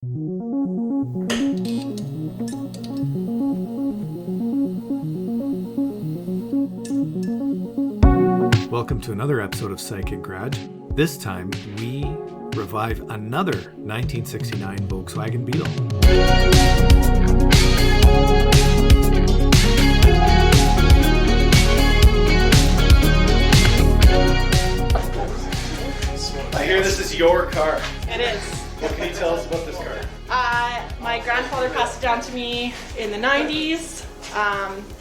Welcome to another episode of Psychic Garage. This time, we revive another 1969 Volkswagen Beetle. I hear this is your car. It is. What can you tell us about this car? My grandfather passed it down to me in the 90s.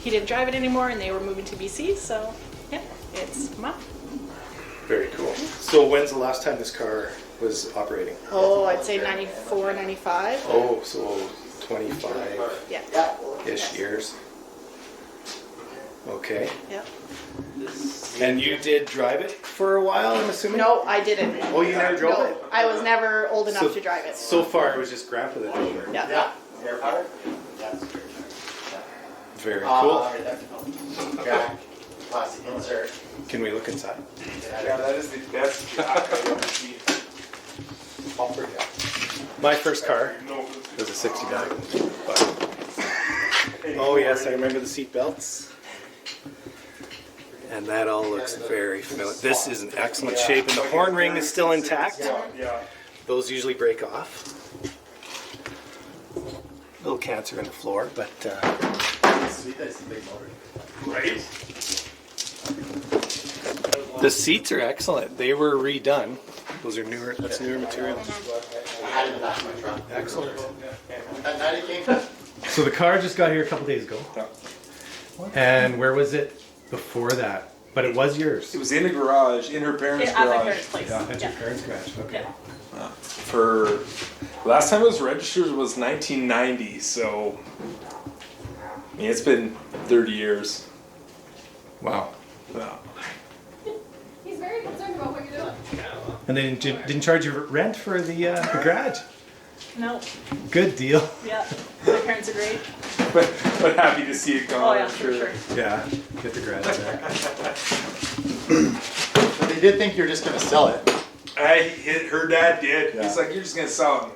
He didn't drive it anymore and they were moving to BC, so yeah, it's mine. Very cool. So when's the last time this car was operating? Oh, I'd say 94, 95. Oh, so 25-ish Yeah. years. Okay. Yeah. And you did drive it for a while, I'm assuming? No, I didn't. Oh, you never drove No, it? I was never old enough to drive it. So far, it was just Grandpa that drove it. Yeah. Very cool. Plastic insert. Can we look inside? Yeah, that is the best jack I've ever seen. My first car was a 69. Oh yes, I remember the seat belts. And that all looks very familiar. This is in excellent shape, and the horn ring is still intact. Yeah. Those usually break off. Little cancer in the floor, but Sweet, that's a big motor. right. The seats are excellent. They were redone. Those are newer. That's newer material. I had it in the back of my truck. Excellent. That night it came. So the car just got here a couple days ago. And where was it before that? But it was yours. It was in a garage, in her parents' At my garage. parents' place. Yeah, at your parents' garage. Okay. Yeah. For last time it was registered was 1990, so I mean, it's been 30 years. Wow. Yeah. He's very concerned about what you're doing. And they didn't charge you rent for the garage. No. Good deal. Yeah. My parents agreed. But happy to see it gone. Oh yeah, I'm for sure. Yeah. Get the garage back. But they did think you were just gonna sell it. Her dad did. Yeah. He's like, you're just gonna sell it.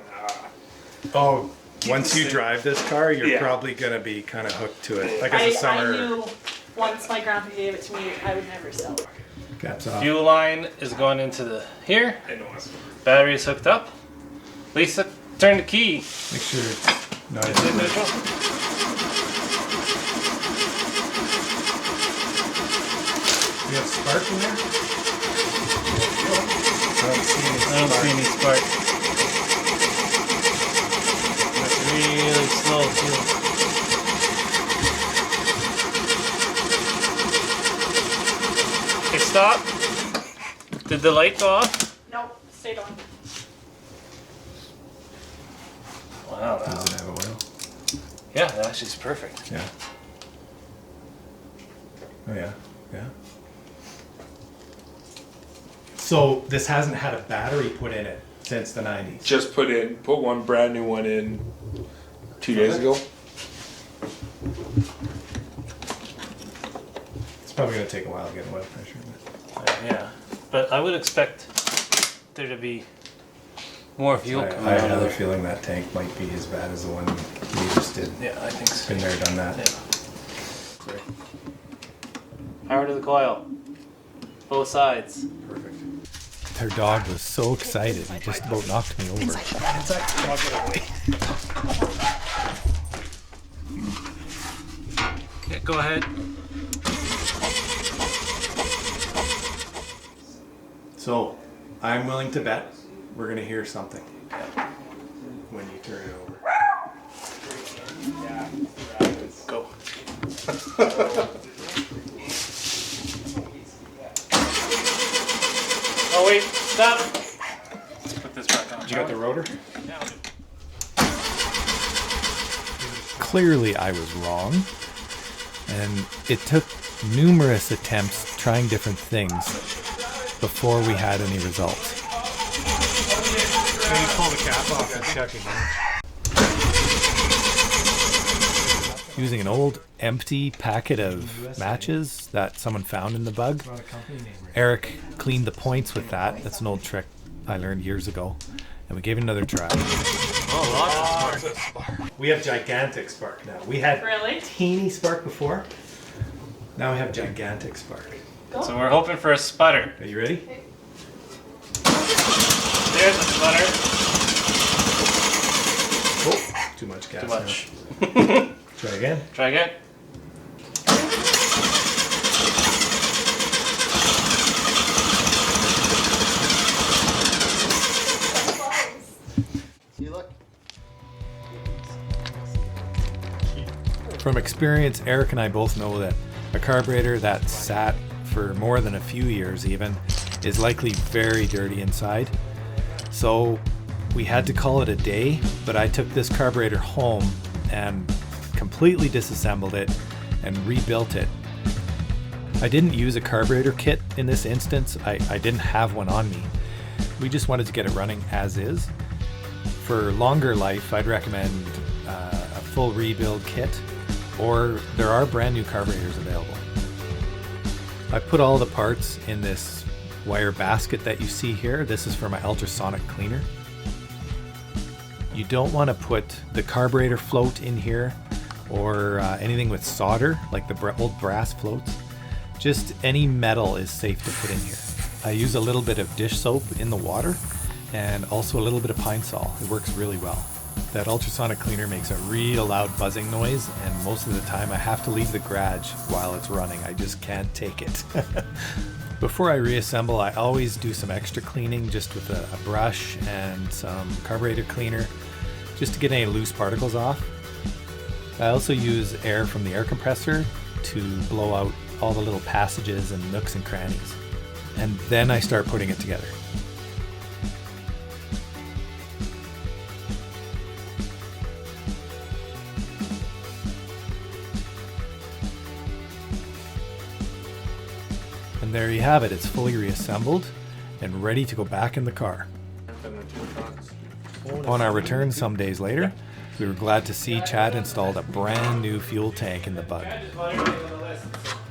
Oh, once you drive this car, you're Yeah. probably gonna be kind of hooked to it. Like as a I summer. knew once my grandpa gave it to me, I would never sell it. Caps off. Fuel line is going into the here. I know it's Battery is hooked up. Lisa, turn the key. Make sure it's not Is it neutral? We have spark in there? I don't see any I don't see any spark. That's really slow fuel. Okay, stop. Did the light go off? Nope, stayed on. Wow. Does it have oil? Yeah, that actually is perfect. Yeah. Oh yeah. Yeah. So this hasn't had a battery put in it since the 90s. just put one brand new one in 2 days ago. It's probably gonna take a while to get oil pressure. Yeah, but I would expect there to be more fuel I coming have out of another it. feeling that tank might be as bad as the one we just did. Yeah, I think so. Been there, done that. Yeah. Power to the coil. Both sides. Perfect. Her dog was so excited, he just about knocked me over. Okay, go ahead. So, I'm willing to bet we're gonna hear something when you turn it over. Go. Oh wait, stop. Let's put this back on. You got the rotor? Yeah. Clearly I was wrong, and it took numerous attempts trying different things before we had any results. Can you pull the cap off and check again? Using an old empty packet of matches that someone found in the bug, Eric cleaned the points with that. That's an old trick I learned years ago, and we gave it another try. Oh, lots of spark. We have gigantic spark now. We had Really? teeny spark before. Now we have gigantic spark. So we're hoping for a sputter. Are you ready? There's a sputter. Oh, too much gas. Too much. Now. Try again. Try again. See, look. From experience, Eric and I both know that a carburetor that sat for more than a few years even is likely very dirty inside. So we had to call it a day, but I took this carburetor home and completely disassembled it and rebuilt it. I didn't use a carburetor kit in this instance. I didn't have one on me. We just wanted to get it running as is. For longer life, I'd recommend a full rebuild kit, or there are brand new carburetors available. I put all the parts in this wire basket that you see here. This is for my ultrasonic cleaner. You don't want to put the carburetor float in here or anything with solder, like the old brass floats. Just any metal is safe to put in here. I use a little bit of dish soap in the water and also a little bit of pine sol. It works really well. That ultrasonic cleaner makes a real loud buzzing noise, and most of the time I have to leave the garage while it's running. I just can't take it. Before I reassemble, I always do some extra cleaning just with a brush and some carburetor cleaner just to get any loose particles off. I also use air from the air compressor to blow out all the little passages and nooks and crannies. And then I start putting it together. And there you have it. It's fully reassembled and ready to go back in the car. On our return some days later, we were glad to see Chad installed a brand new fuel tank in the Bug.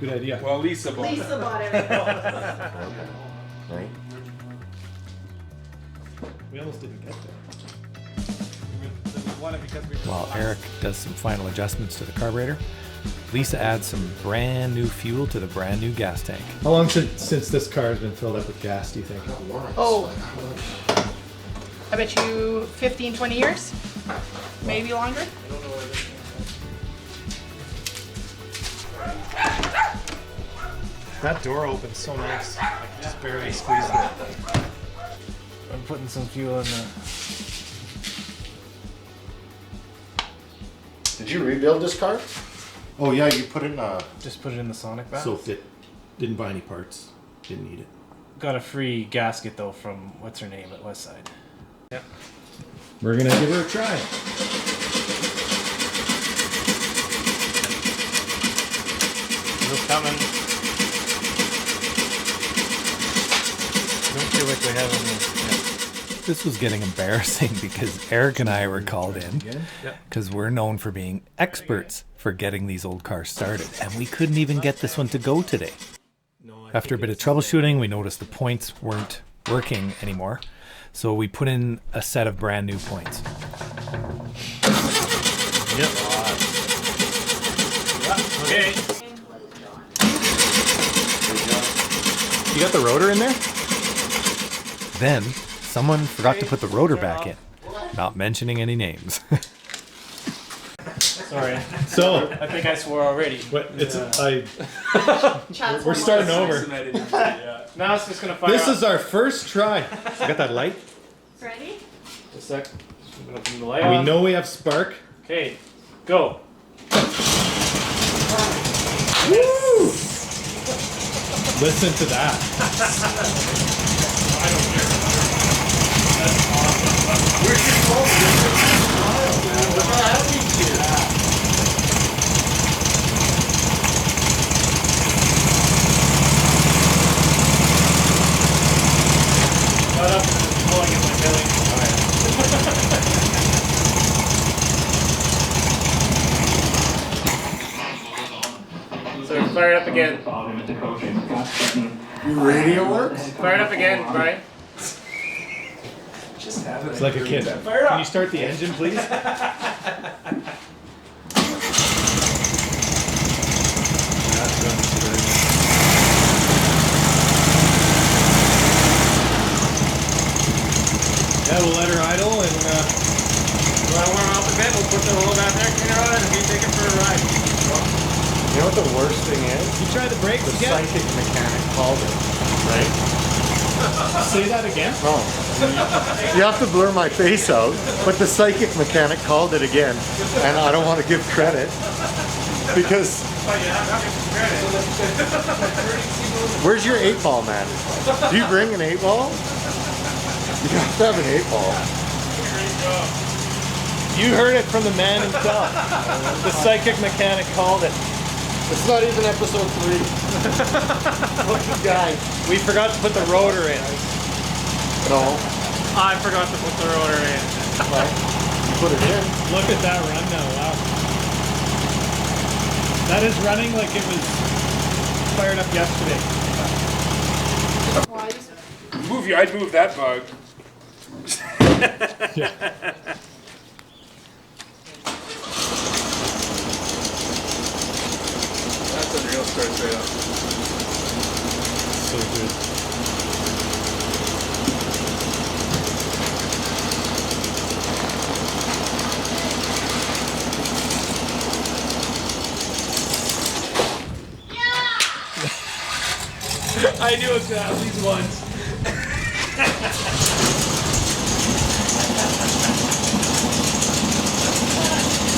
Good idea. Well, Lisa bought it. Lisa bought everything. Right. We almost didn't get there. While While Eric does some final adjustments to the carburetor, Lisa adds some brand new fuel to the brand new gas tank. How long since this car has been filled up with gas, do you think? Oh, I bet you 15, 20 years, maybe longer. That door opens so nice. I can just barely squeeze it. I'm putting some fuel in the. Did you rebuild this car? Oh yeah, you put it in a. Just put it in the Sonic bath. Soaked it. Didn't buy any parts. Didn't need it. Got a free gasket though from what's her name at Westside. Yep. We're gonna give her a try. Wheels coming. Don't feel like we have any. This was getting embarrassing because Eric and I were called in because we're known for being experts for getting these old cars started, and we couldn't even get this one to go today. After a bit of troubleshooting, we noticed the points weren't working anymore, so we put in a set of brand new points. Yep. Okay. You got the rotor in there? Then someone forgot to put the rotor back in, not mentioning any names. Sorry. So, I think I swore already. what? It's Chad's we're starting over. Now it's just gonna fire This up. is our first try. You got that light? Ready? Just a sec. I'm gonna turn the light We on. know we have spark. Okay, go. Woo! Listen to that. Shut up. It's pulling in my belly. So fire it up again. Your radio works? Fire it up again, Brian. It's like a kid. Fire Can up. you start the engine, please? Yeah, we'll let her idle and Well, warm up a bit. We'll put the roll down there, clean her out, and we take it for a ride. You know what the worst thing is? you try the brakes The again. psychic mechanic called it, right? Say that again. Oh. You have to blur my face out, but the psychic mechanic called it again, and I don't want to give credit because. Where's your 8-ball, man? Do you bring an 8-ball? You have to have an 8-ball. You heard it from the man himself. The psychic mechanic called it. It's not even episode 3. Lucky guy. We forgot to put the rotor in. No, I forgot to put the rotor in. well, you put it in. Look at that run now, wow. That is running like it was fired up yesterday. I'd move that bug. That's unreal, starts right up. So good. I knew it was at least once.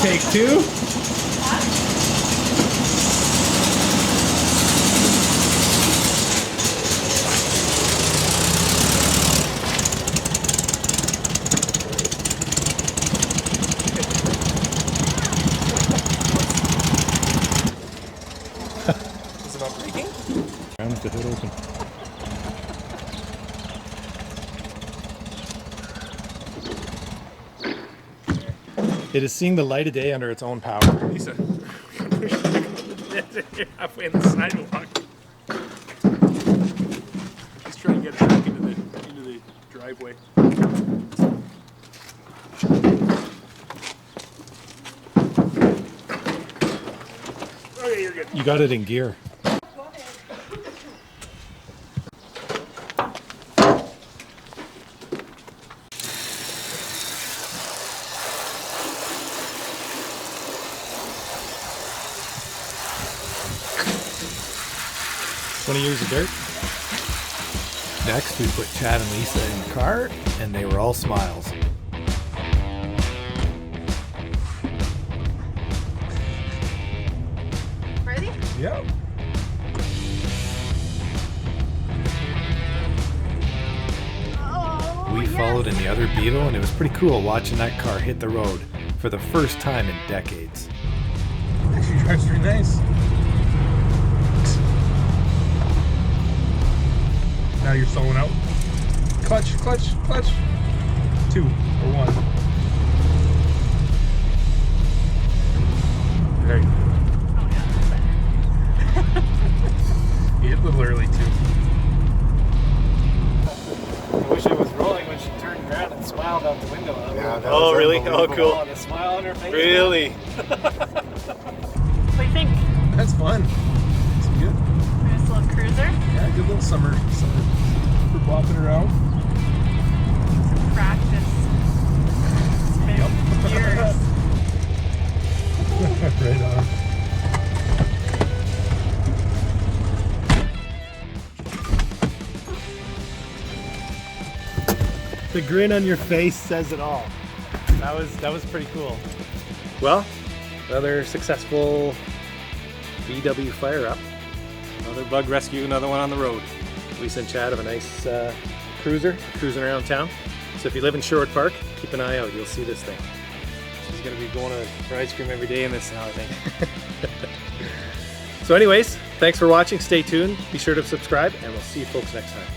Take 2. Is it not breaking? Round the hood open. It is seeing the light of day under its own power. Lisa. You're halfway in the sidewalk. He's trying to get it back into the driveway. Okay, you're good. You got it in gear. Years of dirt. Next, we put Chad and Lisa in the car, and they were all smiles. Ready? Yep. Oh, We followed in the other Beetle, and it was pretty cool watching that car hit the road for the first time in decades. Actually drives pretty nice. Now you're soloing out. Clutch, clutch, clutch. 2 or 1. There you go. You hit a little early too. I wish I was rolling when she turned around and smiled out the window. Yeah, that Oh, was really? Oh, unbelievable. cool. The smile on her face. What Really? do you think? That's fun. It's good. Nice little cruiser. Yeah, good little summer for bopping around. Practice. It's been years. Right on. The grin on your face says it all. That was pretty cool. Well, another successful VW fire up. Another bug rescue, another one on the road. Lisa and Chad have a nice cruiser cruising around town. So if you live in Sherwood Park, keep an eye out. You'll see this thing. She's gonna be going for ice cream every day in this now, I think. So anyways, thanks for watching. Stay tuned. Be sure to subscribe, and we'll see you folks next time.